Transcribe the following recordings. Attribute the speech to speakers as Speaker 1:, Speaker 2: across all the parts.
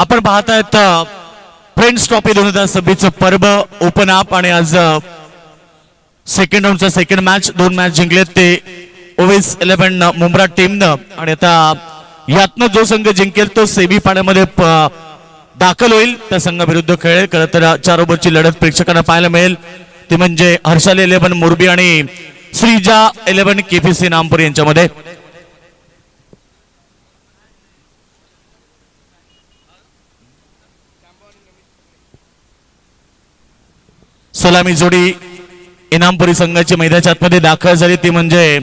Speaker 1: आपण पाहतायत friends trophy 2026 पर्व open up आणि आज सेकंड राऊंडचा सेकंड मॅच दोन मॅच जिंकलेत ते ओवेस 11 मुंब्रा टीमनं आणि आता यातनं जो संघ जिंकेल तो सेमी फायनलमध्ये दाखल होईल त्या संघाविरुद्ध खेळेल. खरं तर 4 ओव्हरची लढत प्रेक्षकांना पाहायला मिळेल ती म्हणजे हर्षाली 11 मोरबी आणि श्रीजा 11 केपीसी नामपूर यांच्यामध्ये. सलामी जोडी इनामपुरी संघाची मैदानाच्या आतमध्ये दाखल झाली ती म्हणजे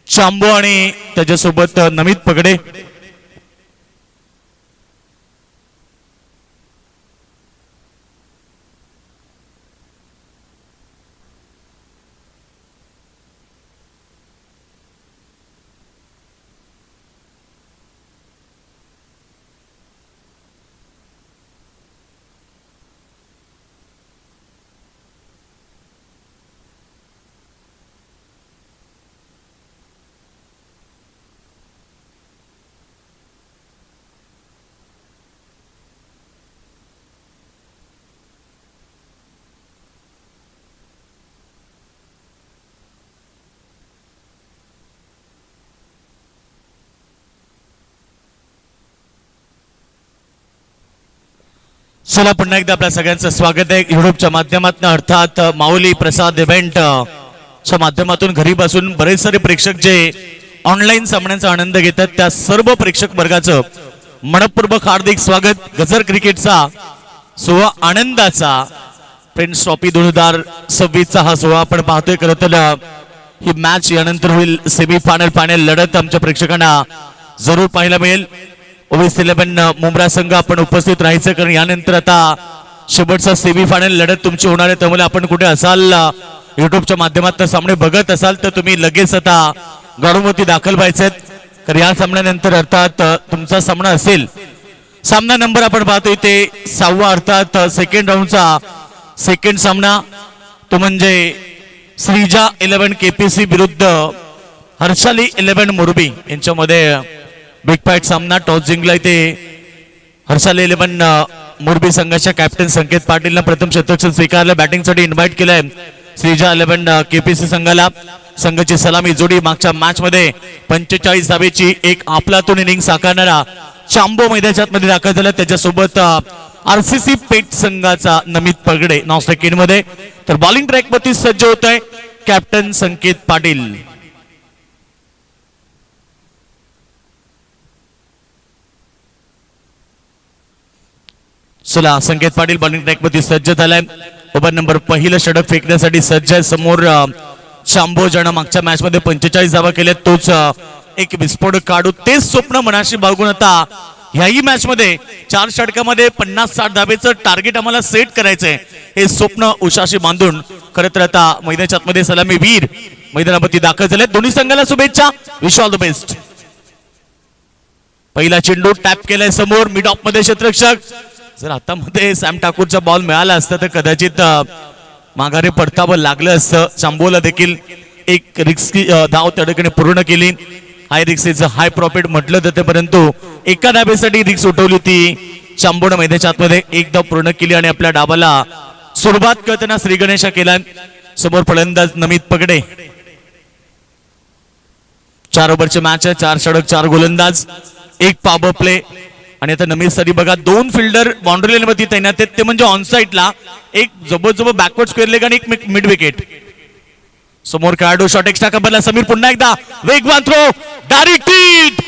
Speaker 1: चांबो आणि त्याच्यासोबत नमित पगडे. चला पुन्हा एकदा आपल्या सगळ्यांचं स्वागत आहे युट्यूबच्या माध्यमातून अर्थात माऊली प्रसाद इव्हेंट च्या माध्यमातून घरी बसून बरेच सारे प्रेक्षक जे ऑनलाईन सामन्यांचा आनंद घेतात त्या सर्व प्रेक्षक वर्गाचं मनपूर्वक हार्दिक स्वागत. गजर क्रिकेटचा सोहळा आनंदाचा फ्रेंड्स ट्रॉफी 2026 हा सोहळा आपण पाहतोय. खरं तर ही मॅच यानंतर होईल सेमी फायनल लढत आमच्या प्रेक्षकांना जरूर पाहायला मिळेल. ओवेस 11 मुंब्रा संघ आपण उपस्थित राहायचं कारण यानंतर आता शेवटचा सेमी फायनल लढत तुमची होणार आहे. त्यामुळे आपण कुठे असाल युट्यूबच्या माध्यमातून सामने बघत असाल तर तुम्ही लगेच आता ग्राउंडवरती दाखल व्हायचेत तर या सामन्यानंतर अर्थात तुमचा सामना असेल. सामना नंबर आपण पाहतोय ते 6वा अर्थात सेकंड राऊंडचा सेकंड सामना तो म्हणजे श्रीजा 11 केपीसी विरुद्ध हर्षाली 11 मोरबी यांच्यामध्ये बिग फाईट सामना. टॉस जिंकलाय ते हर्षाली 11 मोरबी संघाच्या कॅप्टन संकेत पाटीलनं प्रथम शतक स्वीकारलं. बॅटिंगसाठी इन्व्हाइट केलंय श्रीजा 11 केपीसी संघाला. संघाची सलामी जोडी मागच्या मॅच मध्ये 45 धावेची एक आपलातून इनिंग साकारणारा चांबो मैदानाच्या मध्ये दाखल झाला. त्याच्यासोबत आरसीसी पेट संघाचा नमित पगडे नॉन स्ट्राइक मध्ये. तर बॉलिंग ट्रॅक वरती सज्ज होत आहे कॅप्टन संकेत पाटील. चला संकेत पाटील बॉलिंग ट्रॅक मध्ये सज्ज झालाय. ओव्हर नंबर पहिलं षटक फेकण्यासाठी सज्ज आहे. समोर चांबो ज्यानं मागच्या मॅच मध्ये 45 धावा केल्या तोच एक विस्फोट काढू तेच स्वप्न मनाशी बाळगून आता ह्याही मॅच मध्ये 4 षटकामध्ये 50-60 धावेचं टार्गेट आम्हाला सेट करायचंय हे स्वप्न उशाशी बांधून खरं तर आता मैदानाच्या आतमध्ये सलामी वीर मैदानावरती दाखल झाले. दोन्ही संघाला शुभेच्छा. Wish all the best. पहिला चेंडू टॅप केलाय समोर मिड ऑफ मध्ये क्षेत्ररक्षक. जर हातामध्ये सॅम ठाकूरचा बॉल मिळाला असता तर कदाचित माघारी परतावं लागलं असतं. चांबोला देखील एक रिस्की धाव त्या ठिकाणी पूर्ण केली. हाय रिक्सचं हाय प्रॉफिट म्हटलं जातं परंतु एका धावेसाठी रिक्स उठवली ती चांबोनं मैदानाच्या आतमध्ये एक धाव पूर्ण केली आणि आपल्या डावाला सुरुवात करताना श्री गणेशा केला. समोर फलंदाज नमित पगडे. 4 ओव्हरची मॅच आहे. 4 षटक 4 गोलंदाज 1 पॉवर प्ले आणि आता नमित साठी बघा 2 फिल्डर बाउंड्री लाईन वरती तैनात आहेत ते म्हणजे ऑन साइडला एक जबरदस्त बॅकवर्ड स्क्वेअर लेग आणि एक मिड विकेट. समोर खेळाडू शॉट एक्स्ट्रा कबरला समीर पुन्हा एकदा वेगवान थ्रो डायरेक्ट हिट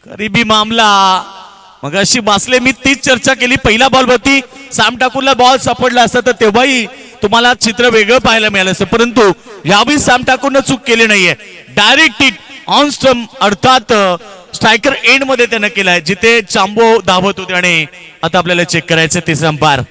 Speaker 1: करीबी मामला. मग अशी बासले मी तीच चर्चा केली पहिल्या बॉल वरती सॅम ठाकूरला बॉल सापडला असता तर तेव्हाही तुम्हाला चित्र वेगळं पाहायला मिळालं असतं परंतु यावेळी सॅम ठाकूरनं चूक केली नाहीये. डायरेक्ट हिट ऑन स्टंप अर्थात स्ट्रायकर एंड मध्ये त्यानं केलाय जिथे चांबो धावत होते आणि आता आपल्याला चेक करायचं तिसरा अंपायर.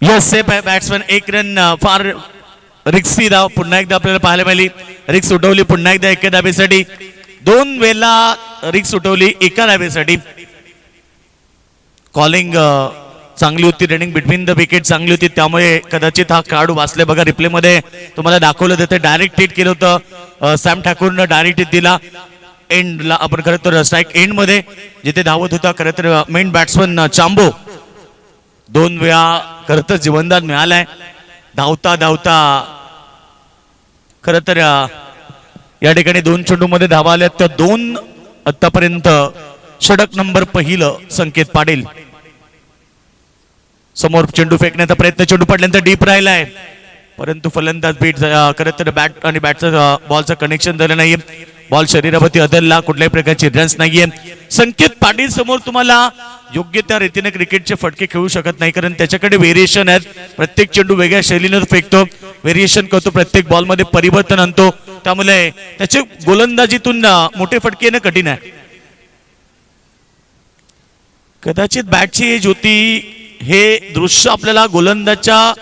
Speaker 1: यस सेफ आहे बॅट्समन. एक रन फार रिक्सी धाव पुन्हा एकदा आपल्याला पाहायला मिळाली. रिक्स उठवली पुन्हा एकदा एका धाबेसाठी. 2 वेळा रिक्स उठवली एका धाबेसाठी. कॉलिंग चांगली होती. रनिंग बिटवीन द विकेट चांगली होती. त्यामुळे कदाचित हा खेळाडू वाचले. बघा रिप्ले मध्ये तुम्हाला दाखवलं जातं. डायरेक्ट हिट केलं होतं सॅम ठाकूरनं. डायरेक्ट हिट दिला एंडला. आपण खरं तर स्ट्राईक एंड मध्ये जिथे धावत होता खरं तर मेन बॅट्समन चांबो. 2 वेळा खरं तर जीवनदान मिळालाय. धावता धावता खरं तर या ठिकाणी 2 चेंडू मध्ये धावा आल्या. त्या 2 आतापर्यंत षटक नंबर पहिलं संकेत पाटील. समोर चेंडू फेकण्याचा प्रयत्न. चेंडू पडल्यानंतर डीप राहिलाय परंतु फलंदाज बीट खरं तर बॅट आणि बॅटचं बॉलचं कनेक्शन झालं नाहीये. बॉल शरीरावरती अदलला. कुठल्याही प्रकारची रन्स नाहीये. संकेत पाटील समोर तुम्हाला योग्य त्या रीतीने क्रिकेटचे फटके खेळू शकत नाही कारण त्याच्याकडे व्हेरिएशन आहेत. प्रत्येक चेंडू वेगळ्या शैलीने फेकतो. व्हेरिएशन करतो. प्रत्येक बॉलमध्ये परिवर्तन आणतो. त्यामुळे त्याचे गोलंदाजीतून मोठे फटके येणं कठीण आहे. कदाचित बॅटची एज होती. हे दृश्य आपल्याला गोलंदाजच्या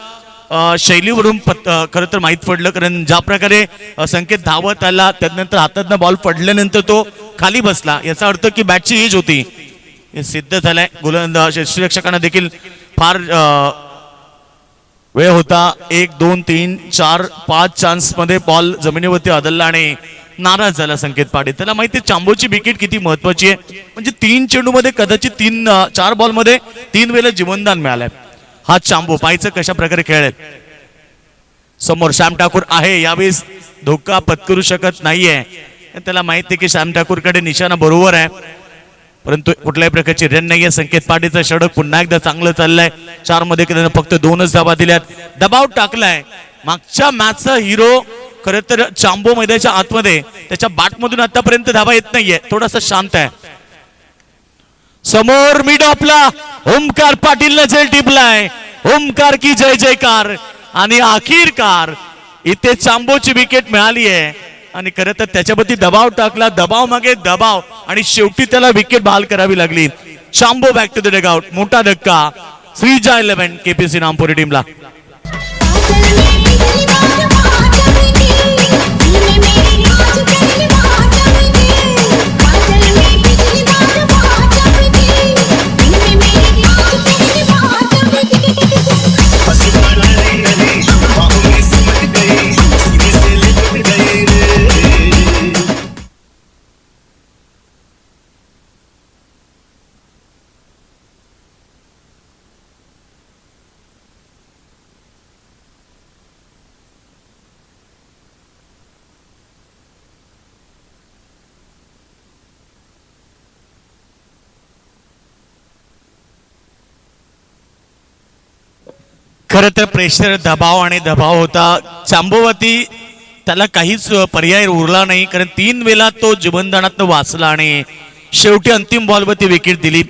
Speaker 1: शैलीवरून खरं तर माहीत पडलं कारण ज्या प्रकारे संकेत धावत आला त्यानंतर हातातनं बॉल पडल्यानंतर तो खाली बसला. याचा अर्थ की बॅटची एज होती हे सिद्ध झालंय. गोलंदाज यष्टीरक्षकांना देखील फार वेळ होता. 1 2 3 4 5 चान्स मध्ये बॉल जमिनीवरती आदळला आणि नाराज झाला संकेत पाटील. त्याला माहिती चांबोची विकेट किती महत्वाची आहे. म्हणजे 3 चेंडू मध्ये कदाचित 4 बॉल मध्ये 3 वेळेला जीवनदान मिळालंय. हा चांबो पाहायचं कशा प्रकारे खेळेल. समोर श्याम ठाकूर आहे. यावेळेस धोका पत्करू शकत नाहीये. त्याला माहिती आहे की श्याम ठाकूरकडे निशाणा बरोबर आहे परंतु कुठल्याही प्रकारची रन नाहीये. संकेत पाटीलचा षटक पुन्हा एकदा चांगलं चाललंय. 4 मध्ये फक्त 2च धावा दिल्यात. दबाव टाकलाय. मागच्या मॅचचा हिरो खरं तर चांबो मैदानाच्या आतमध्ये त्याच्या बॅटमधून आतापर्यंत धावा येत नाहीये. थोडासा शांत आहे. समोर मिड ऑफला ओमकार पाटील झेल टिपलाय. ओमकार की जय जयकार. आणि अखेरकार इथे चांबोची विकेट मिळाली आहे आणि खरं तर त्याच्यावरती दबाव टाकला. दबाव मागे दबाव आणि शेवटी त्याला विकेट बहाल करावी लागली. चांबो बॅक टू द डगआउट. मोठा धक्का श्रीजा 11 केपीसी नामपुरी टीमला. खरं तर प्रेशर दबाव आणि दबाव होता. चांबोवरती त्याला काहीच पर्याय उरला नाही कारण 3 वेळा तो जीवनदानातनं वाचला आणि शेवटी अंतिम बॉलवरती विकेट दिली.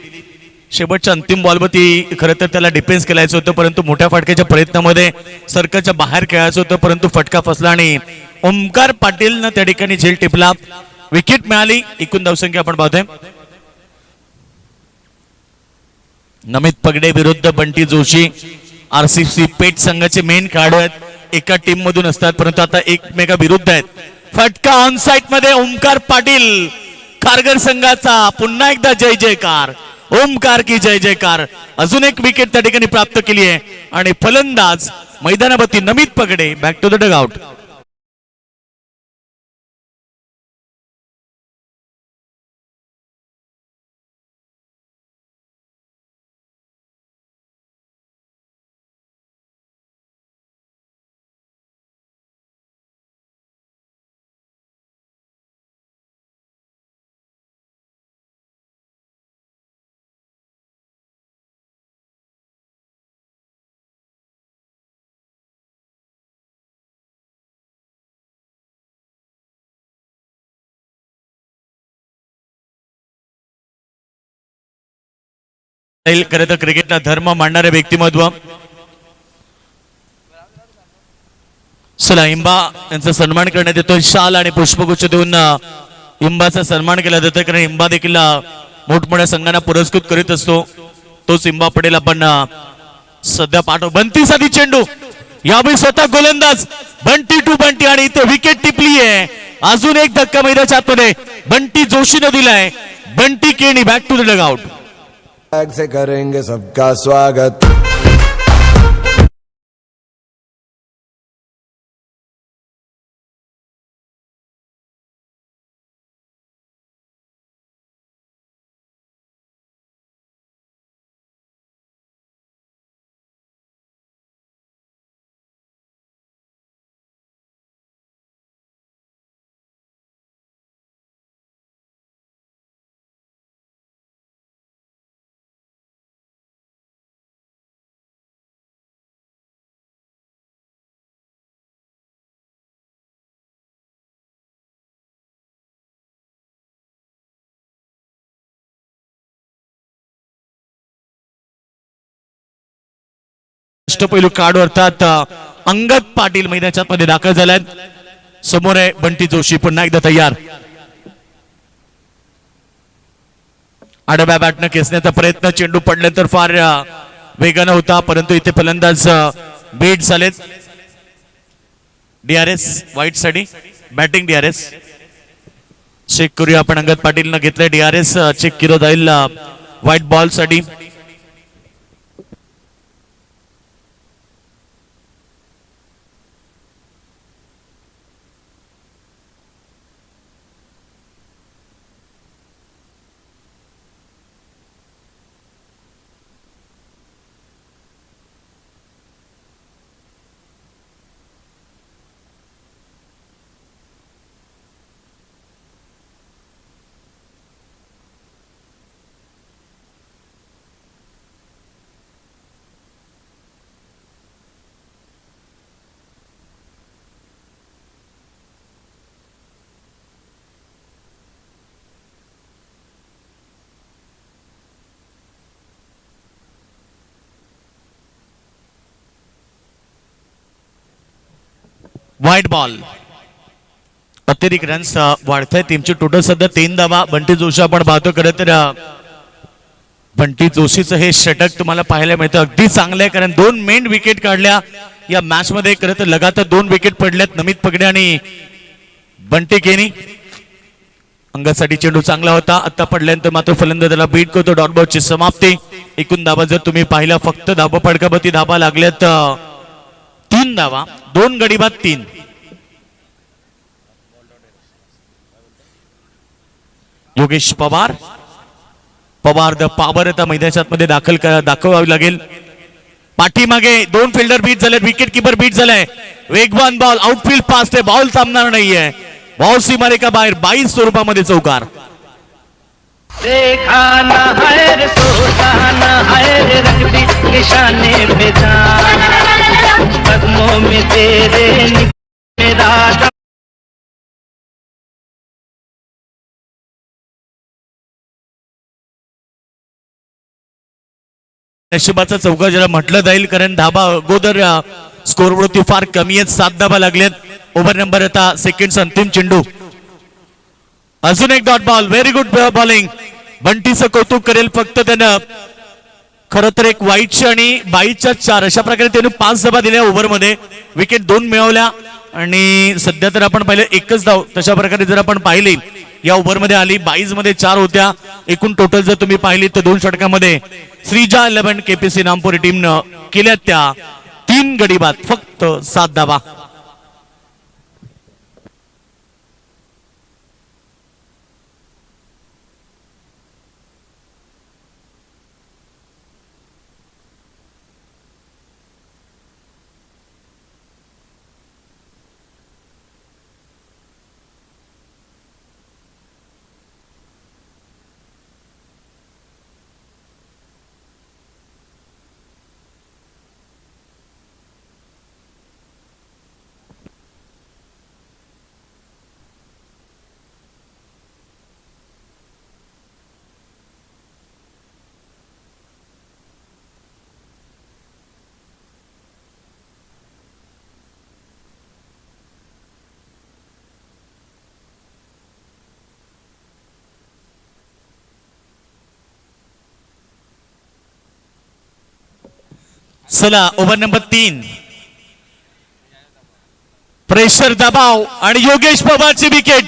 Speaker 1: शेवटच्या अंतिम बॉलवरती खरं तर त्याला डिफेन्स केलायचं होतं परंतु मोठ्या फटक्याच्या प्रयत्नामध्ये सर्कलच्या बाहेर खेळायचं होतं परंतु फटका फसला आणि ओमकार पाटीलनं त्या ठिकाणी झेल टिपला. विकेट मिळाली. एकूण धावसंख्या आपण पाहतोय नमित पगडे विरुद्ध बंटी जोशी. आरसीसी पेट संघाचे मेन खेळाडू आहेत. एका टीम मधून असतात परंतु आता एकमेका विरुद्ध आहेत. फटका ऑन साइड मध्ये ओमकार पाटील. खारघर संघाचा पुन्हा एकदा जय जयकार. ओमकार की जय जयकार. अजून एक विकेट त्या ठिकाणी प्राप्त केली आहे आणि फलंदाज मैदानावरती Namit Pagade back to the dugout. खरं तर क्रिकेटला धर्म मांडणारे व्यक्तिमत्व. चला इम्बा यांचा सन्मान करण्यात येतो. शाल आणि पुष्पगुच्छ देऊन इम्बाचा सन्मान केला जातो कारण इम्बा देखील मोठमोठ्या संघांना पुरस्कृत करीत असतो. तोच इम्बा पटेल आपण सध्या पाठव बंटीसाठी चेंडू यावेळी स्वतः गोलंदाज बंटी टू बंटी आणि इथे विकेट टिपली आहे. अजून एक धक्का मैदानाच्या आतमध्ये बंटी जोशीने दिलाय. Bunty Keni back to the dugout.
Speaker 2: से करेंगे सबका स्वागत.
Speaker 1: पैलू कार्ड अर्थात अंगद पाटील मैदानाच्या मध्ये दाखल झाल्यात. समोर आहे बंटी जोशी पुन्हा एकदा तयार. आडव्या बॅटनं खेचण्याचा प्रयत्न चेंडू पडल्यानंतर फार वेगानं होता परंतु इथे फलंदाज बीट झालेत. डीआरएस वाईट साठी बॅटिंग डीआरएस चेक करूया आपण. अंगद पाटीलनं घेतलंय डीआरएस चेक केलं जाईल व्हाईट बॉल साठी. White ball. अतिरिक्त रन्स वाढत आहे टीमची. टोटल सध्या 3 धावा. बंटी जोशी आपण पाहतो खरं तर बंटी जोशीचं हे षटक तुम्हाला पाहायला मिळतं अगदी चांगलं आहे कारण 2 मेन विकेट काढल्या या मॅच मध्ये. खरं तर लगातार 2 विकेट पडल्यात. नमित पगडे आणि बंटी केनी. अंगासाठी चेंडू चांगला होता. आता पडल्यानंतर मात्र फलंदाजाला बीट करतो. डॉट बॉलची समाप्ती. एकूण धावा जर तुम्ही पाहिला फक्त धाबा फडकापती धाबा लागल्यात 3 धावा. 2 गडी बाद 3. योगेश पवार द पॉवर आता मैदानाच्या मध्ये दाखवावी लागेल. पाठीमागे 2 फिल्डर बीट झाले. विकेट किपर बीट झालाय. वेगवान बॉल आउटफील्ड पास आहे. बॉल थांबणार नाहीये. बॉल सीमारेखा बाहेर 22 स्वरूपामध्ये चौकार.
Speaker 3: देखा ना है रे सोचा ना है रे रखती निशाने पे जान कदमों में तेरे मेरा
Speaker 1: नशिबाचा चौका ज्याला म्हटलं जाईल कारण धाबा अगोदर स्कोरवरती फार कमी आहेत. 7 धाबा लागलेत. ओव्हर नंबर आता सेकंड अंतिम चेंडू. अजून एक dot ball. Very good bowling. बंटीचं कौतुक करेल फक्त त्यानं खरं तर एक वाईटच्या आणि 22च्या 4 अशा प्रकारे त्याने 5 धाबा दिल्या ओव्हर मध्ये. विकेट 2 मिळवल्या आणि सध्या तर आपण पाहिलं एकच धाव तशा प्रकारे जर आपण पाहिली या ओव्हर मध्ये आली. 22 मध्ये 4 होत्या. एकूण टोटल जर तुम्ही पाहिली तर 2 षटकामध्ये श्रीजा 11 केपीसी नामपुरी टीमनं केल्या त्या 3 गडी बाद फक्त 7 धाबा. चला ओव्हर नंबर 3, प्रेशर दबाव आणि योगेश पवारची विकेट.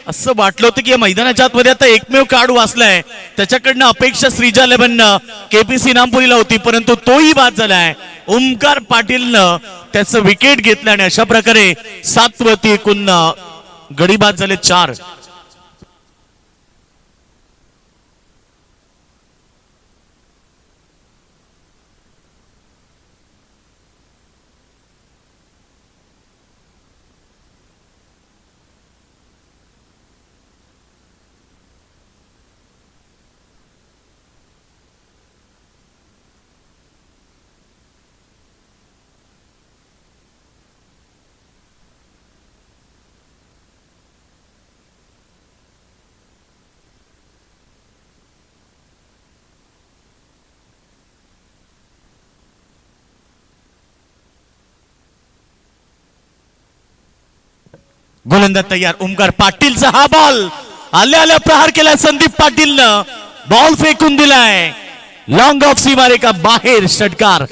Speaker 1: असं वाटलं होतं की या मैदानाच्या आतमध्ये आता एकमेव कार्ड वाचलाय, त्याच्याकडनं अपेक्षा श्रीजा 11 केपीसी नामपुरीला होती, परंतु तोही बाद झालाय. ओमकार पाटीलनं त्याचं विकेट घेतलं आणि अशा प्रकारे 7 वरती एकूण गडी बाद झाले 4. गोलंदाज तयार. ओमकार पाटीलचा हा बॉल आल्या आल्या प्रहार केला संदीप पाटीलनं, बॉल फेकून दिलाय लॉंग ऑफ सीमारेखा बाहेर. षटकार.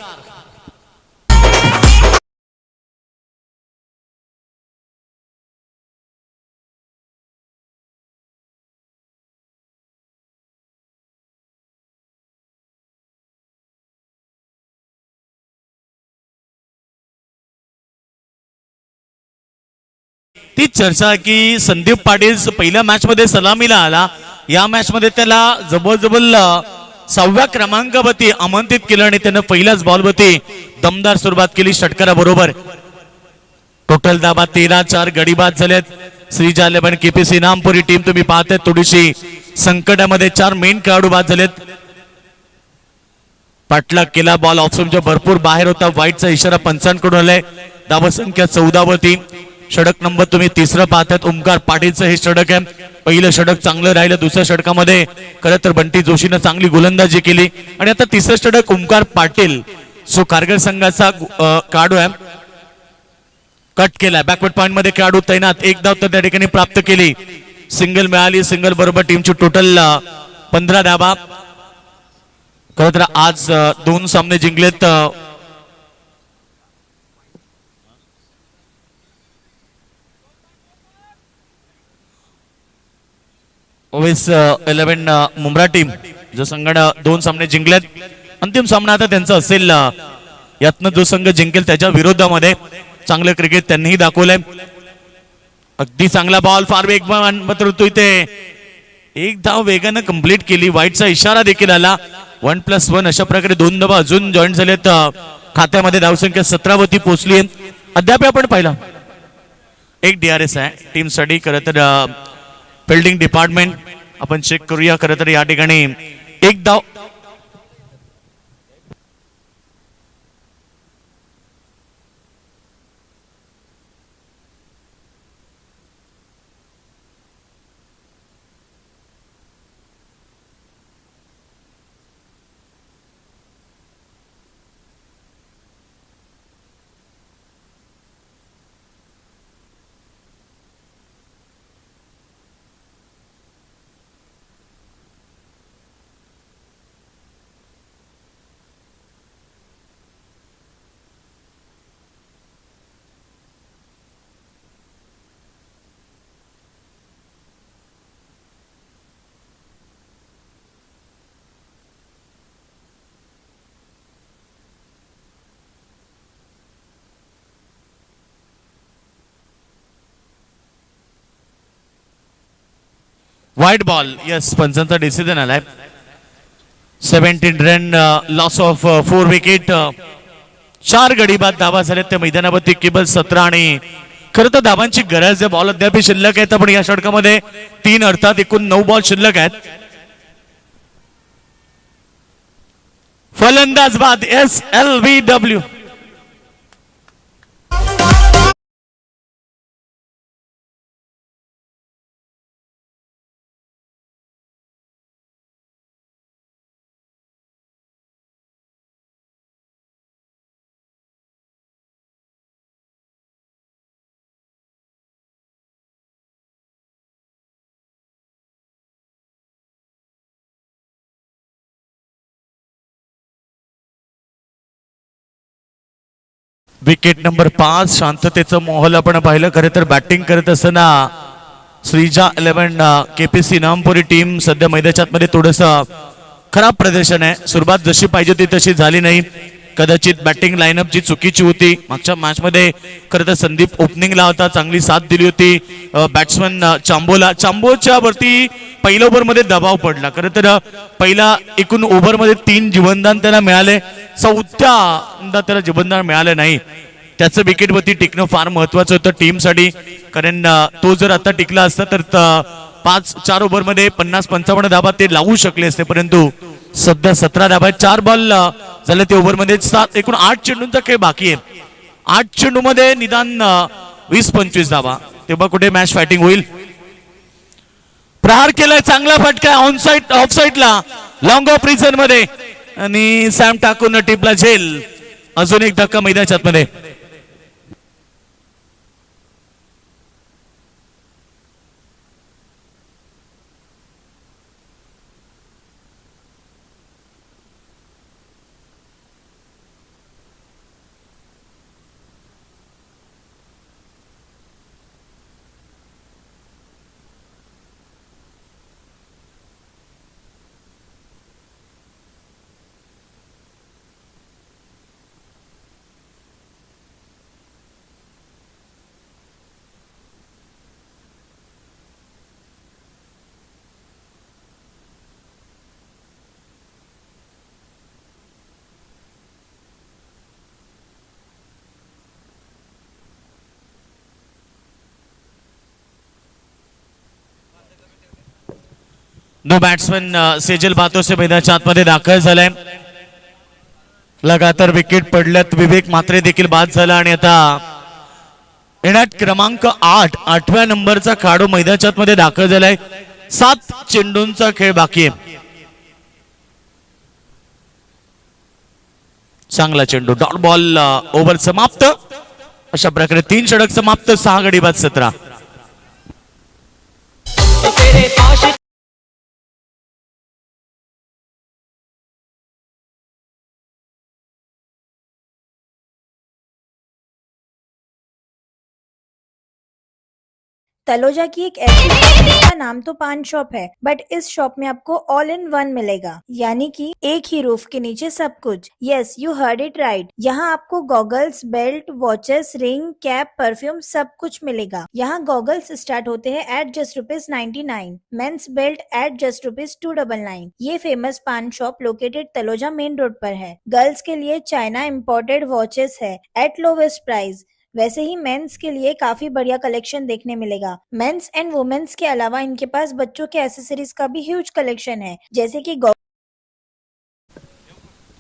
Speaker 1: ती चर्चा की संदीप पाटील पहिल्या मॅच मध्ये सलामीला आला, या मॅच मध्ये त्याला जबरजबल 6व्या क्रमांकावरती आमंत्रित केलं आणि त्यानं पहिल्याच बॉलवरती दमदार सुरुवात केली षटकाराबरोबर. टोटल धावा 13-4 गडी बाद झालेत. श्रीजा 11 केपीसी नामपुरी टीम तुम्ही पाहताय थोडीशी संकटामध्ये. 4 मेन खेळाडू बाद झालेत. पाटला केला, बॉल ऑफस्टंपच्या भरपूर बाहेर होता. वाईटचा इशारा पंचांकडून आलाय. धावा संख्या 14 वरती. षटक नंबर तुम्ही 3 पाहतात. ओमकार पाटीलचं हे षटक आहे. पहिलं षटक चांगलं राहिलं, दुसऱ्या षटकामध्ये खरं तर बंटी जोशीनं चांगली गोलंदाजी केली आणि आता तिसरं षटक ओमकार पाटील जो कारगर संघाचा खेळाडू आहे, कट केलाय. बॅकवर्ड पॉइंट मध्ये खेळाडू तैनात. 1 धाव तर त्या ठिकाणी प्राप्त केली. सिंगल मिळाली. सिंगल बरोबर टीमची टोटल 15 धावा. खरं तर आज 2 सामने जिंकलेत. ओवेस 11 मुंब्रा टीम जो संघानं 2 सामने जिंकलेत. अंतिम सामना आता त्यांचा असेल. यातनं जो संघ जिंकेल त्याच्या विरोधामध्ये चांगलं क्रिकेट त्यांनीही दाखवलंय. अगदी चांगला बॉल, फार वेगवान, मात्र तो इथे 1 धाव वेगानं कंप्लीट केली. वाईटचा इशारा देखील आला. 1+1 अशा प्रकारे 2 धावा अजून जॉईन झालेत खात्यामध्ये. धावसंख्या 17 वरती पोहोचली. अद्याप आपण पाहिला एक DRS आहे टीमसाठी. खरं तर फिल्डिंग डिपार्टमेंट आपण चेक करूया. खरं तर या ठिकाणी 1 धाव. वाईट बॉल. यस, पंचांचा डिसिजन आलाय. 17 रन, लॉस ऑफ 4 विकेट. 4 गडी बाद धावा झाल्यात त्या मैदानावरती. केवळ 17 आणि खरं तर धावांची गरज आहे. बॉल अद्याप शिल्लक आहेत, पण या षटकामध्ये 3 अर्थात एकूण 9 बॉल शिल्लक आहेत. फलंदाज बाद SLVW. विकेट नंबर 5 शांततेचं मोहल आपण पाहिलं. खरं तर बॅटिंग करत असताना श्रीजा 11 केपीसी नामपुरी टीम सध्या मैदानात मध्ये थोडंसं खराब प्रदर्शन आहे. सुरुवात जशी पाहिजे ती तशी झाली नाही. कदाचित बॅटिंग लाईनअप जी चुकीची होती. मागच्या मॅच मध्ये खरं तर संदीप ओपनिंगला होता, चांगली साथ दिली होती. बॅट्समन चांबोच्या वरती पहिल्या ओव्हर मध्ये दबाव पडला. खरं तर पहिला एकूण ओव्हर मध्ये 3 जीवनदान त्याला मिळाले, चौथ्यांदा त्याला जीवनदान मिळालं नाही. त्याचं विकेटवरती टिकणं फार महत्वाचं होतं टीमसाठी. कारण तो जर आता टिकला असता तर 4 ओव्हर मध्ये 50-55 धाबा ते लावू शकले असते. परंतु सध्या 17 धाबा, 4 बॉल झाले ते ओव्हर मध्ये. एकूण 8 चेंडूंचा खेळ बाकी आहे. 8 चेंडू मध्ये निदान 20-25 धाबा, तेव्हा कुठे मॅच फायटिंग होईल. प्रहार केलाय, चांगला फटका ऑन साइड ऑफ साइडला लॉंग ऑफ रिझन मध्ये आणि सॅम टाकून टिपला झेल. अजून एक धक्का मैदानाच्या मध्ये. दो बॅट्समॅन सेजल बातोसे मैदानाच्या आतमध्ये दाखल झालाय. लगातार विकेट पडल्यात. विवेक मात्रे देखील बाद झाला आणि आता येण्यात क्रमांक 8व्या नंबरचा खेळाडू मैदानाच्या आतमध्ये दाखल झालाय. 7 चेंडूंचा खेळ बाकी आहे. चांगला चेंडू, डॉट बॉल, ओव्हर समाप्त. अशा प्रकारे 3 षटक समाप्त, 6 गडी बाद 17.
Speaker 4: तलोजा की एक ऐसी शॉप जिसका नाम तो पान शॉप है, बट इस शॉप में आपको ऑल इन वन मिलेगा, यानी कि एक ही रूफ के नीचे सब कुछ. Yes, you heard it right. यहाँ आपको goggles, belt, watches, ring, cap, perfume सब कुछ मिलेगा. यहाँ गॉगल्स स्टार्ट होते हैं at just ₹99. Men's belt at just ₹299. ये famous paan shop located Taloja main road पर है. गर्ल्स के लिए चाइना इम्पोर्टेड वॉचेस है एट लोवेस्ट प्राइस. वैसे ही मेंस के लिए काफी बढ़िया कलेक्शन देखने मिलेगा. मेंस एंड वुमेन्स के अलावा इनके पास बच्चों के एसेसरीज का भी ह्यूज कलेक्शन है, जैसे कि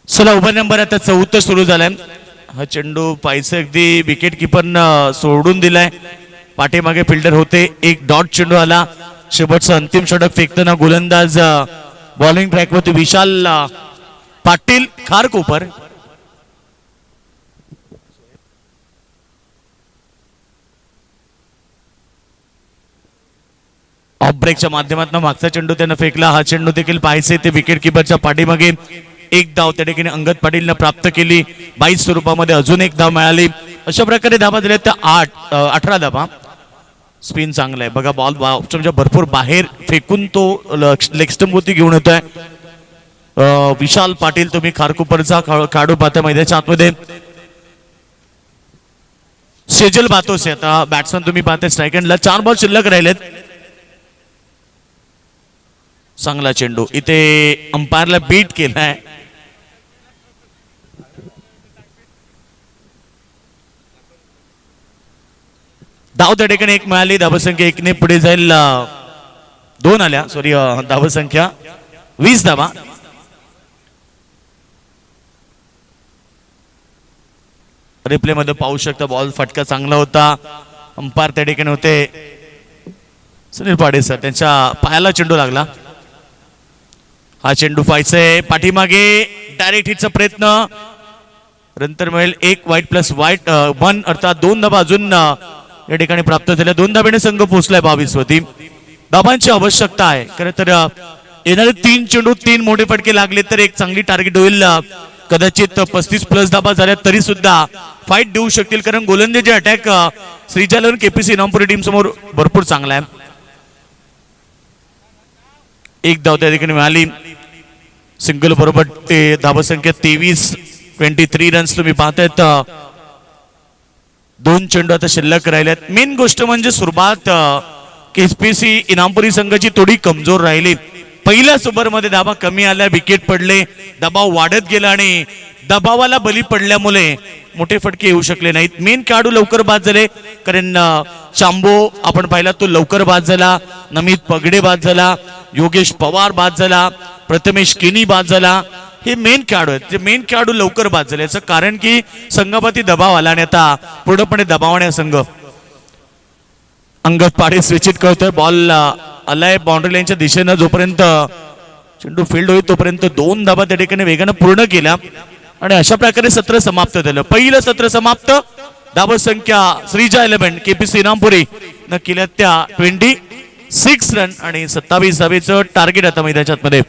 Speaker 1: चला ओव्हर नंबर आता 14 सुरू झालाय. हा चेंडू पायसे अगदी विकेट किपरनं सोडून दिलाय. पाठीमागे फिल्डर होते. एक डॉट चेंडू आला. शेवटचं अंतिम षटक फेकताना गोलंदाज बॉलिंग ट्रॅकवरती विशाल पाटील खारकोपर. ऑफ ब्रेकच्या माध्यमातून मागचा चेंडू त्यानं फेकला. हा चेंडू देखील पाहायचे ते विकेट किपरच्या पाठीमागे. एक धाव त्या ठिकाणी अंगद पाटीलनं प्राप्त केली. 22 स्वरूपामध्ये अजून एक धाव मिळाली. अशा प्रकारे धावा दिल्या त्या 18 धावा. स्पिन चांगला आहे बघा. बॉल भरपूर बाहेर फेकून तो लेग स्टंप वरती घेऊन येतोय. विशाल पाटील तुम्ही खारकोपरचा खेळाडू पाहता मैदानाच्या आतमध्ये. सेजल बातोसे आता बॅट्समन तुम्ही पाहता स्ट्राईक एंडला. 4 बॉल शिल्लक राहिलेत. चांगला चेंडू इथे अंपायरला बीट केलाय. धाव त्या ठिकाणी 1 मिळाली. धावसंख्या 1 ने पुढे जाईल. 2 आल्या. सॉरी, धावसंख्या 20 धावा. रिप्ले मध्ये पाहू शकता बॉल फटका चांगला होता. अंपायर त्या ठिकाणी होते सुनील पाडे सर. त्यांच्या पायाला चेंडू लागला. हा चेंडू पाहायचंय पाठीमागे. डायरेक्ट हिटचा प्रयत्न. नंतर मिळेल 1 वाईट प्लस वाईट 1 अर्थात 2 धाबा अजून या ठिकाणी प्राप्त झाल्या. 2 धाब्याने संघ पोहोचलाय 22 वरती. धाबांची आवश्यकता आहे. खरं तर येणारे 3 चेंडू 3 मोठे फटके लागले तर एक चांगली टार्गेट होईल कदाचित 35+ धाबा झाल्या तरी सुद्धा फाईट देऊ शकतील, कारण गोलंदाजी अटॅक श्रीजाल केपीसी इनामपुरी टीम समोर भरपूर चांगला आहे. एक धाव त्या ठिकाणी मिळाली, सिंगल बरोबर ते धावसंख्या 23 रन्स तुम्ही पाहतायत. 2 चेंडू आता शिल्लक राहिल्यात. मेन गोष्ट म्हणजे सुरुवात केपीसी इनामपुरी संघाची थोडी कमजोर राहिली. पहिल्या ओव्हरमध्ये धावा कमी आल्या, विकेट पडले, दबाव वाढत गेला आणि दबावाला बली पडल्यामुळे मोठे फटके येऊ शकले नाहीत. मेन खेळाडू लवकर बाद झाले, कारण चांबो आपण पाहिला तो लवकर बाद झाला, नमित पगडे बाद झाला, योगेश पवार बाद झाला, प्रथमेश किनी बाद झाला. हे मेन खेळाडू आहेत, जे मेन खेळाडू लवकर बाद झाले. याचं कारण की संघावरती दबाव आला आणि आता पूर्णपणे दबावाने संघ. अंगद पाडे स्विचिट करतोय, बॉल आलाय बाउंड्री लाईनच्या दिशेनं. जोपर्यंत चेंडू फील्ड होईल तोपर्यंत 2 धाबा त्या ठिकाणी वेगानं पूर्ण केल्या आणि अशा प्रकारे सत्र समाप्त झालं. पहिलं सत्र समाप्त. धावसंख्या श्रीजा 11 केपीसी इनामपुरी न केल्या त्या 26 रन आणि 27 धावेचं टार्गेट आता मैदानाच्या मध्ये.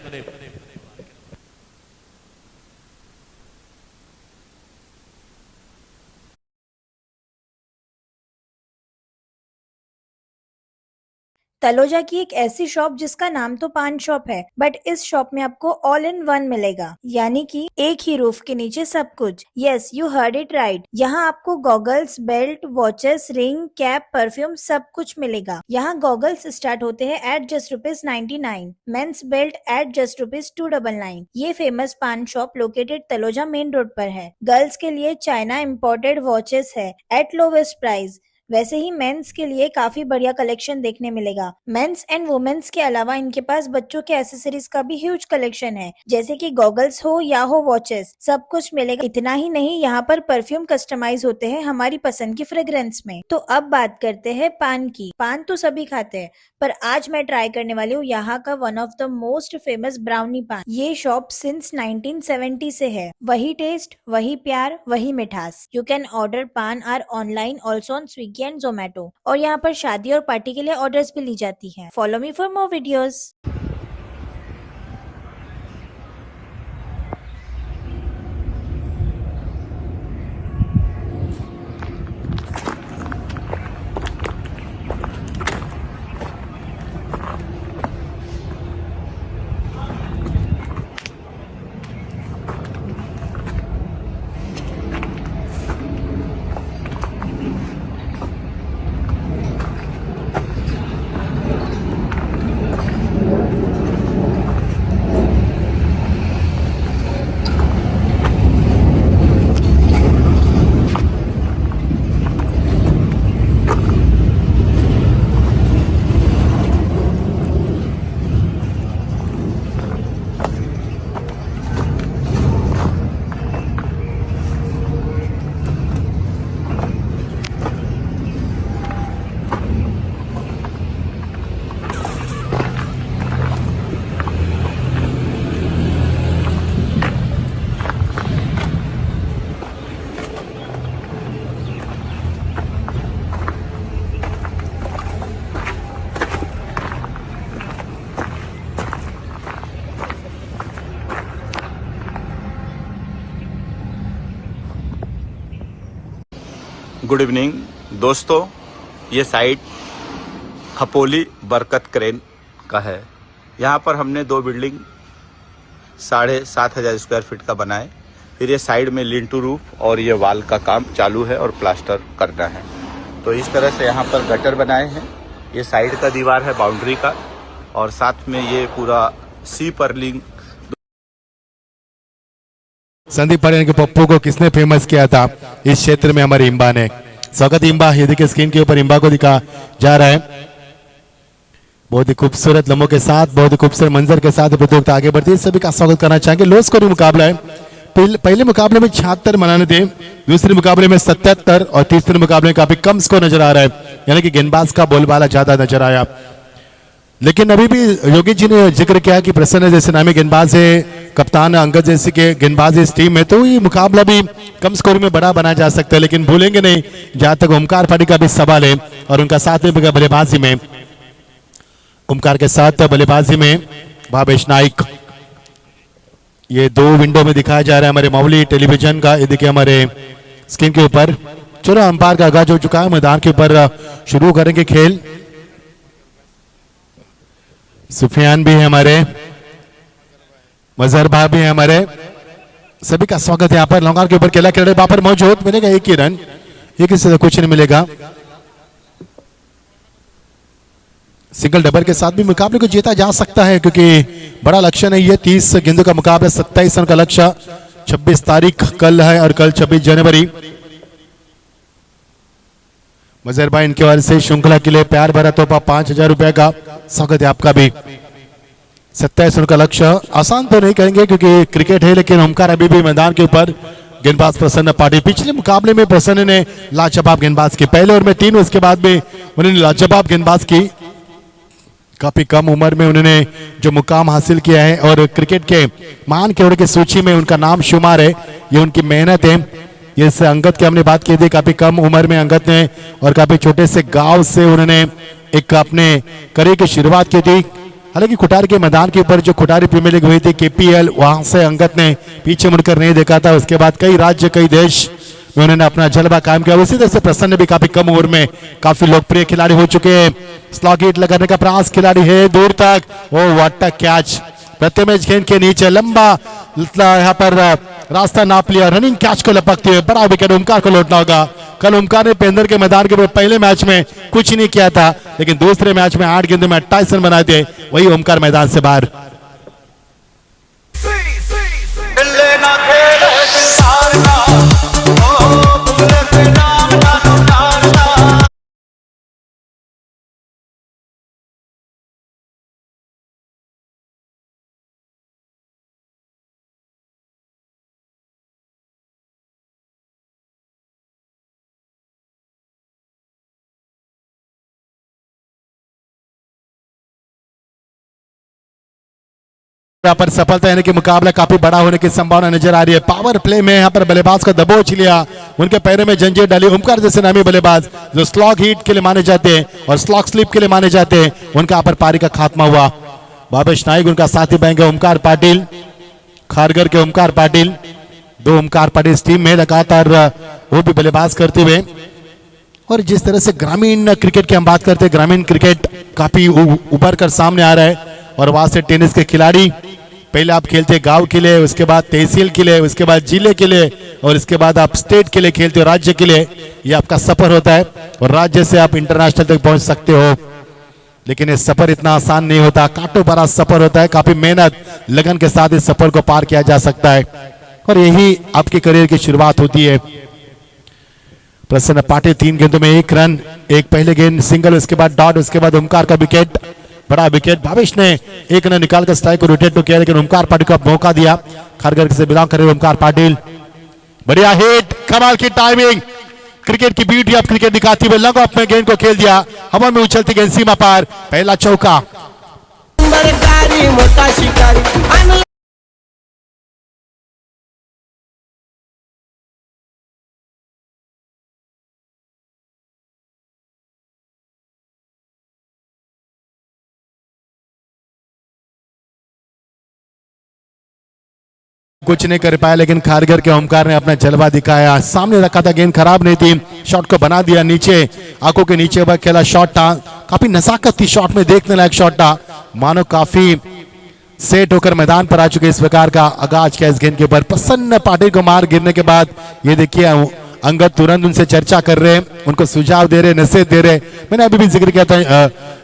Speaker 4: तलोजा की एक ऐसी शॉप जिसका नाम तो पान शॉप है, बट इस शॉप में आपको ऑल इन वन मिलेगा, यानी कि एक ही रूफ के नीचे सब कुछ. Yes, you heard it right. यहाँ आपको goggles, belt, watches, ring, cap, perfume सब कुछ मिलेगा. यहाँ गॉगल्स स्टार्ट होते हैं at just ₹99, men's belt at just ₹299. ये famous paan shop located Taloja main road पर है. गर्ल्स के लिए चाइना इम्पोर्टेड वॉचेस है एट लोवेस्ट प्राइस. वैसे ही मेंस के लिए काफी बढ़िया कलेक्शन देखने मिलेगा. मेंस एंड वुमेन्स के अलावा इनके पास बच्चों के एसेसरीज का भी ह्यूज कलेक्शन है, जैसे कि गॉगल्स हो या हो वॉचेस, सब कुछ मिलेगा. इतना ही नहीं, यहाँ पर परफ्यूम कस्टमाइज होते हैं हमारी पसंद की फ्रेग्रेंस में. तो अब बात करते हैं पान की. पान तो सभी खाते हैं, पर आज मैं ट्राई करने वाली हूँ यहाँ का one of the most famous brownie पान. ये शॉप सिंस 1970 से है. वही टेस्ट, वही प्यार, वही मिठास. You can order paan or online also on Swiggy and Zomato. और यहाँ पर शादी और पार्टी के लिए ऑर्डर्स भी ली जाती हैं. Follow me for more videos.
Speaker 5: Good evening दोस्तों, ये साइट खपोली बरकत क्रेन का है. यहाँ पर हमने 2 बिल्डिंग 7,500 स्क्वायर फीट का बनाए. फिर ये साइड में लिंटू रूफ और ये वाल का काम चालू है और प्लास्टर करना है. तो इस तरह से यहाँ पर गटर बनाए हैं. ये साइड का दीवार है बाउंड्री का, और साथ में ये पूरा सी पर्लिंग.
Speaker 6: संदीप पाटिल के पप्पू को किसने फेमस किया था इस क्षेत्र में? हमारे इम्बा ने. स्वागत इम्बा. ये देखिए स्क्रीन के ऊपर इम्बा को दिखा जा रहा है. बहुत ही खूबसूरत लम्हों के साथ, बहुत ही खूबसूरत मंजर के साथ प्रतियोगिता आगे बढ़ती है. सभी का स्वागत करना चाहेंगे. लो स्कोरिंग मुकाबला है. पहले मुकाबले में 76 बनाने थे, दूसरे मुकाबले में 77 और तीसरे मुकाबले में काफी कम स्कोर नजर आ रहा है, यानी कि गेंदबाज का बोलबाला ज्यादा नजर आया. लेकिन अभी भी योगी जी ने जिक्र किया कि प्रसन्न जैसे नामी गेंदबाज है, कप्तान अंगद जैसे के गेंदबाज इस टीम में, तो ये मुकाबला भी कम स्कोर में बड़ा बना जा सकता है. लेकिन भूलेंगे नहीं जहां तक ओमकार पाटिल का भी सवाल है, और उनका साथ में बल्लेबाजी में, ओमकार के साथ बल्लेबाजी में भावेश नाइक. ये 2 विंडो में दिखाया जा रहा है हमारे मामूली टेलीविजन का। ये देखिए हमारे स्क्रीन के ऊपर। चलो अंपायर का आगाज हो चुका है। मैदान के ऊपर शुरू करेंगे खेल। सुफियान भी है हमारे, मजहर भाई भी है हमारे, सभी का स्वागत है यहाँ पर। लॉन्गर के ऊपर खेला खिलाड़ी वहां पर मौजूद। मिलेगा एक ही रन, एक से कुछ नहीं मिलेगा। सिंगल डबल के साथ भी मुकाबले को जीता जा सकता है, क्योंकि बड़ा लक्ष्य नहीं है। 30 गेंदों का मुकाबला, 27 रन का लक्ष्य। 26 तारीख कल है और कल 26 जनवरी। मजहर भाई इनके वाले से श्रृंखला के लिए प्यार भरा तोहफा 5000 रुपए का स्वागत है आपका भी। 27 रन का लक्ष्य आसान तो नहीं कहेंगे क्योंकि क्रिकेट है, लेकिन ओमकार अभी भी मैदान के ऊपर। गेंदबाज प्रसन्न पाटिल, पिछले मुकाबले में प्रसन्न ने लाजवाब गेंदबाज की। पहले ओवर में 3, उसके बाद में उन्होंने लाजवाब गेंदबाज की। काफी कम उम्र में उन्होंने जो मुकाम हासिल किया है और क्रिकेट के महान खिलाड़ियों की सूची में उनका नाम शुमार है, ये उनकी मेहनत है। ये से अंगद की हमने बात की थी, काफी कम उम्र में अंगद ने और काफी छोटे से गांव से उन्होंने एक अपने करियर की शुरुआत की थी। हालांकि खुटारी के मैदान के ऊपर जो खुटारी प्रीमियर लीग हुई थी KPL, वहां से अंगद ने पीछे मुड़कर नहीं देखा था। उसके बाद कई राज्य कई देश में उन्होंने अपना जलवा कायम किया। उसी तरह से प्रसन्न भी काफी कम उम्र में काफी लोकप्रिय खिलाड़ी हो चुके हैं। स्लॉग हिट लगाने का प्रयास खिलाड़ी है दूर तक। Oh what a catch! प्रत्यमेश गेंद के नीचे लंबा यहाँ पर रास्ता नाप लिया। रनिंग कैच को लपकते हुए बड़ा विकेट ओमकार को लौटना होगा। कल ओमकार ने पेंदर के मैदान के पहले मैच में कुछ नहीं किया था, लेकिन दूसरे मैच में 8 गेंदों में 28 रन बनाए थे। वही ओमकार मैदान से बाहर। यहाँ पर सफलता यानी कि मुकाबला काफी बड़ा होने की संभावना नजर आ रही है। पावर प्ले में यहाँ पर बल्लेबाज को दबोच लिया, उनके पैरों में जंजीर डाली। ओमकार जैसे नामी बल्लेबाज जो स्लॉग हिट के लिए माने जाते हैं और स्लॉग स्लिप के लिए माने जाते हैं, उनका यहाँ पर पारी का खात्मा हुआ। भावेश नाइक उनका साथी बनेंगे ओमकार पाटिल, खारगर के ओमकार पाटिल। 2 ओमकार पाटिल इस टीम में लगातार वो भी बल्लेबाज करते हुए। और जिस तरह से ग्रामीण क्रिकेट की हम बात करते हैं, ग्रामीण क्रिकेट काफी उभर कर सामने आ रहा है। और वहां से टेनिस के खिलाड़ी, पहले आप खेलते गांव के लिए, उसके बाद तहसील के लिए, उसके बाद जिले के लिए और इसके बाद आप स्टेट के लिए खेलते हो, राज्य के लिए। ये आपका सफर होता है और राज्य से आप इंटरनेशनल तक पहुंच सकते हो। लेकिन ये सफर इतना आसान नहीं होता, कांटों भरा सफर होता है। काफी मेहनत लगन के साथ इस सफर को पार किया जा सकता है और यही आपके करियर की शुरुआत होती है। प्रसन्न पाटिल 3 गेंदों में 1 रन, एक पहले गेंद सिंगल, उसके बाद डॉट, उसके बाद ओमकार का विकेट, बड़ा विकेट। भावेश ने 1 रन निकालकर स्ट्राइक को रोटेट तो किया, लेकिन ओमकार पाटिल को मौका दिया। खारगर से बिलोंग कर रहे ओमकार पाटिल, बढ़िया हिट, कमाल की टाइमिंग, क्रिकेट की ब्यूटी अब क्रिकेट दिखाती हुए लग ऑफ में गेंद को खेल दिया। हवा में उछलती गेंद सीमा पार, पहला चौका।
Speaker 7: मोठा शिकारी
Speaker 6: कुछ नहीं कर पाया, लेकिन खारगर के ओमकार ने अपना जलवा दिखाया। सामने रखा था, गेंद खराब नहीं थी, शॉट को बना दिया। नीचे आंखों के नीचे वह खेला, शॉट था, काफी नजाकत थी शॉट में, देखने लायक शॉट था। मानो काफी सेट होकर मैदान पर आ चुके इस प्रकार का आगाज किया इस गेंद के ऊपर। प्रसन्न पाटिल को मार गिरने के बाद ये देखिए अंगद तुरंत उनसे चर्चा कर रहे हैं, उनको सुझाव दे रहे, नसीहत दे रहे। मैंने अभी भी जिक्र किया था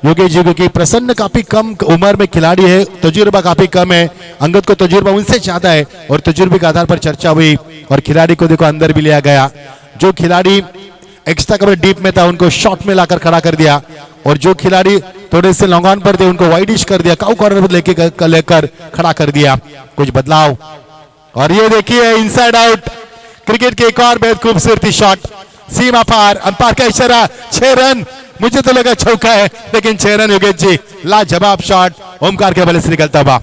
Speaker 6: योगेश जी को कि प्रसन्न काफी कम उम्र में खिलाड़ी है, तजुर्बा काफी कम है। अंगद को तजुर्बा उनसे ज्यादा है और तजुर्बे के आधार पर चर्चा हुई और खिलाड़ी को देखो अंदर भी लिया गया। जो खिलाड़ी एक्स्ट्रा कवर डीप में था उनको शॉर्ट में लाकर खड़ा कर दिया और जो खिलाड़ी थोड़े से लॉन्ग ऑन पर थे उनको वाइडिश कर दिया, काउ कॉर्नर पर लेकर खड़ा कर दिया। कुछ बदलाव और ये देखिए इनसाइड आउट, क्रिकेट के एक और बेहद खूबसूरती शॉट, सीमा पार, अंपायर का इशारा, 6 रन। मुझे तो लगा चौका है, लेकिन 6 रन योगेश जी, लाजवाब शॉट ओमकार के बल्ले से निकलता हुआ।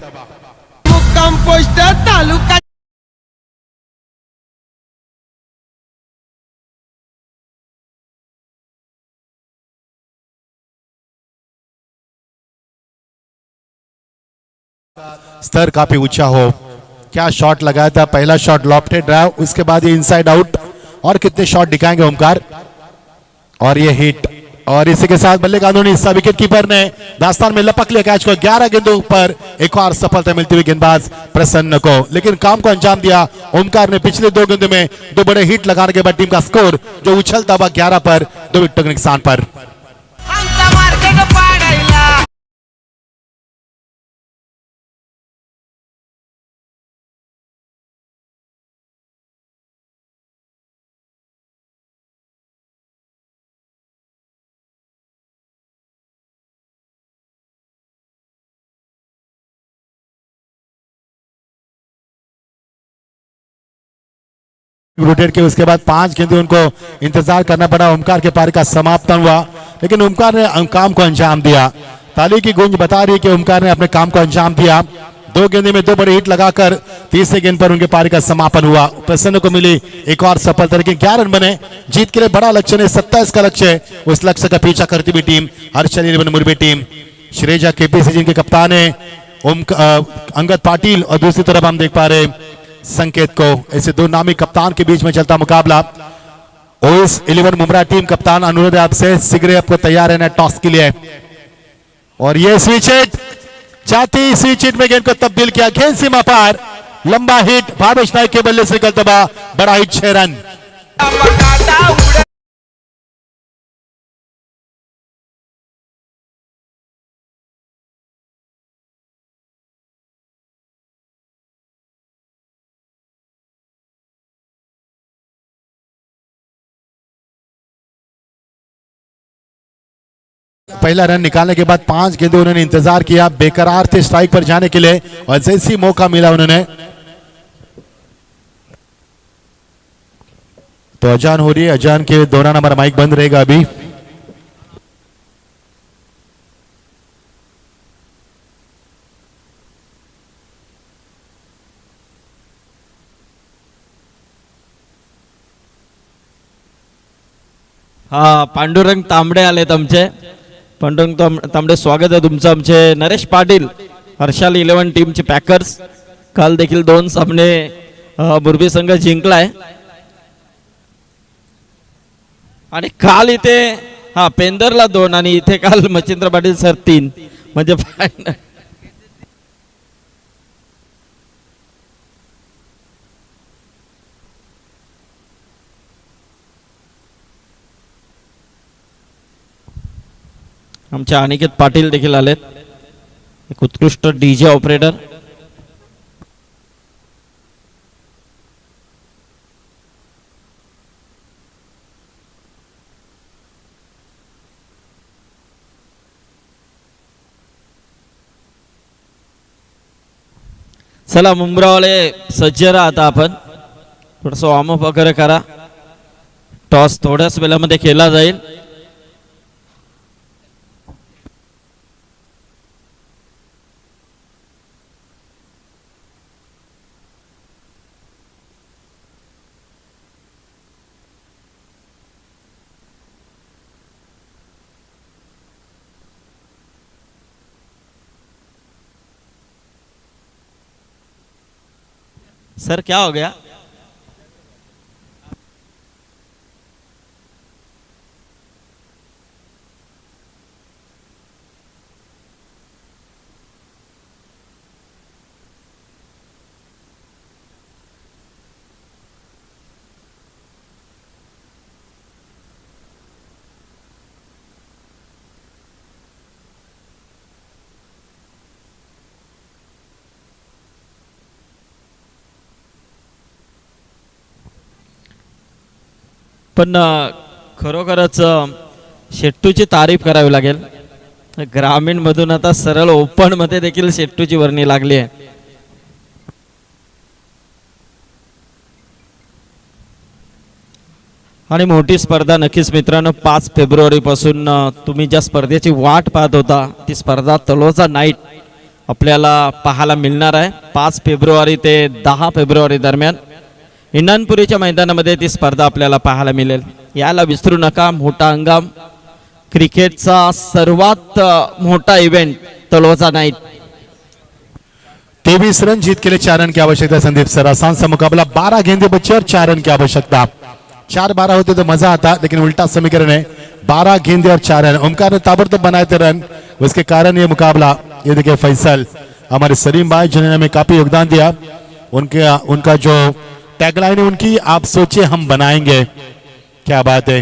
Speaker 7: मुक्काम पोस्ट तालुका
Speaker 6: स्तर काफी ऊंचा हो, क्या शॉट लगाया था, पहला शॉट लॉफ्टेड रहा, उसके बाद ये इनसाइड आउट, और कितने शॉट दिखाएंगे ओमकार, और ये हिट। और इसी के साथ बल्लेबाजों ने हिस्सा, विकेट कीपर ने दास्तान में लपक लिया कैच को। 11 गेंदों पर एक और सफलता मिलती हुई गेंदबाज प्रसन्न को, लेकिन काम को अंजाम दिया ओमकार ने। पिछले 2 गेंदों में 2 बड़े हिट लगाने के बाद टीम का स्कोर जो उछलता हुआ 11 पर 2 विकेटों के नुकसान पर।
Speaker 7: आमचा मार्केट पाडायला
Speaker 6: रोटेट के उसके बाद 5 गेंदें उनको इंतजार करना पड़ा। ओमकार के पारी का समापन हुआ, लेकिन ओमकार ने काम को अंजाम दिया। ताली की गूंज बता रही है कि ओमकार ने अपने काम को अंजाम दिया। 2 गेंदे में 2 बड़े हिट लगाकर तीसरे गेंद पर उनके पारी का समापन हुआ। प्रसन्न को मिली एक और सफलता, लेकिन 11 रन बने। जीत के लिए बड़ा लक्ष्य नहीं, 27 का लक्ष्य है। उस लक्ष्य का पीछा करती हुई team Harshal 11 Murbi team, Shreeja KPC जिनके कप्तान है अंगद पाटिल, और दूसरी तरफ हम देख पा रहे संकेत को। ऐसे 2 नामी कप्तान के बीच में चलता मुकाबला। ओएस 11 मुमरा टीम कप्तान अनुरोध है आपसे, शीघ्र आपको तैयार रहना टॉस के लिए। और ये स्विच हिट जाती, स्विच हिट में गेंद को तब्दील किया, गेंद सीमा पार, लंबा हिट, भावेश नायक के बल्ले से निकलता हुआ बड़ा हिट, 6 रन।
Speaker 7: बटाटा उडत
Speaker 6: पहला रन निकालने के बाद 5 गेंदे उन्होंने इंतजार किया, बेकरार थे स्ट्राइक पर जाने के लिए, और जैसी मौका मिला उन्होंने तो अजान हो रही है। अजान के दौरान हमारा माइक बंद रहेगा अभी।
Speaker 8: हा, पांडुरंग तांबडे आलेत आमचे। पांडुरंग तांबडे, स्वागत आहे तुमचं। आमचे नरेश पाटील, हर्षल 11 टीमचे पॅकर्स, काल देखील 2 सामने मुरबी संघ जिंकलाय, आणि काल इथे पेंदरला 2 आणि इथे काल मच्छिंद्र पाटील सर 3, म्हणजे फायनल। आमचे अनिकेत पाटील देखील आलेत, एक उत्कृष्ट डीजे ऑपरेटर। चला मुंब्रावाले सज्ज राहा, आता आपण थोडस वॉर्मअप वगैरे करा। टॉस थोड्याच वेळामध्ये केला जाईल। सर क्या हो गया? पण खरोखरच शेट्टूची तारीफ करावी लागेल। ग्रामीण मधून आता सरळ ओपन मध्ये देखील शेट्टूची वर्णी लागली आहे। आणि मोठी स्पर्धा नक्कीच मित्रांनो, 5 फेब्रुवारी पासून तुम्ही ज्या स्पर्धेची वाट पाहत होता ती स्पर्धा तलोजा नाईट आपल्याला पाहायला मिळणार आहे। 5 फेब्रुवारी ते 10 फेब्रुवारी दरम्यान इनानपुरीच्या मैदानामध्ये ती स्पर्धा आपल्याला पाहायला मिळेल। याला विसरू नका। मोठा हंगाम, क्रिकेटचा सर्वात मोठा इव्हेंट तलोजा नाईट।
Speaker 6: 23 रन जीत के लिए 4 रन की आवश्यकता। संदीप सर आसान सा मुकाबला, 12 गेंदे बचे और 4 रन की आवश्यकता। 4-12 होते तो मजा आता, लेकिन उल्टा समीकरण है, 12 गेंदे और 4 रन। ओमकार ने ताबड़तोड़ बनाए थे रन, उसके कारण ये मुकाबला। ये देखिए फैसल, हमारे सलीम भाई जिन्होंने हमें काफी योगदान दिया, उनका जो टैगलाइन है उनकी, आप सोचिए हम बनाएंगे, क्या बात है।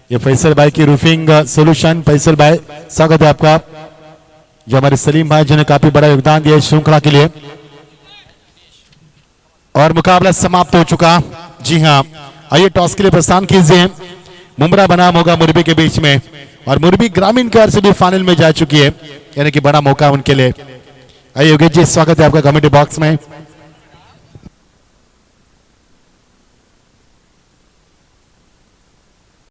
Speaker 6: ये फैसल भाई की रूफिंग सॉल्यूशन। फैसल भाई स्वागत है आपका, जो हमारे सलीम भाई जिन्होंने काफी बड़ा योगदान दिया श्रृंखला के लिए। और मुकाबला समाप्त हो चुका। जी हाँ, आइए टॉस के लिए प्रस्थान कीजिए। मुमरा बनाम होगा मुरबी के बीच में, और मुरबी ग्रामीण की ओर से भी फाइनल में जा चुकी है, यानी कि बड़ा मौका उनके लिए। आइए योगेश जी स्वागत है आपका कमेटी बॉक्स में।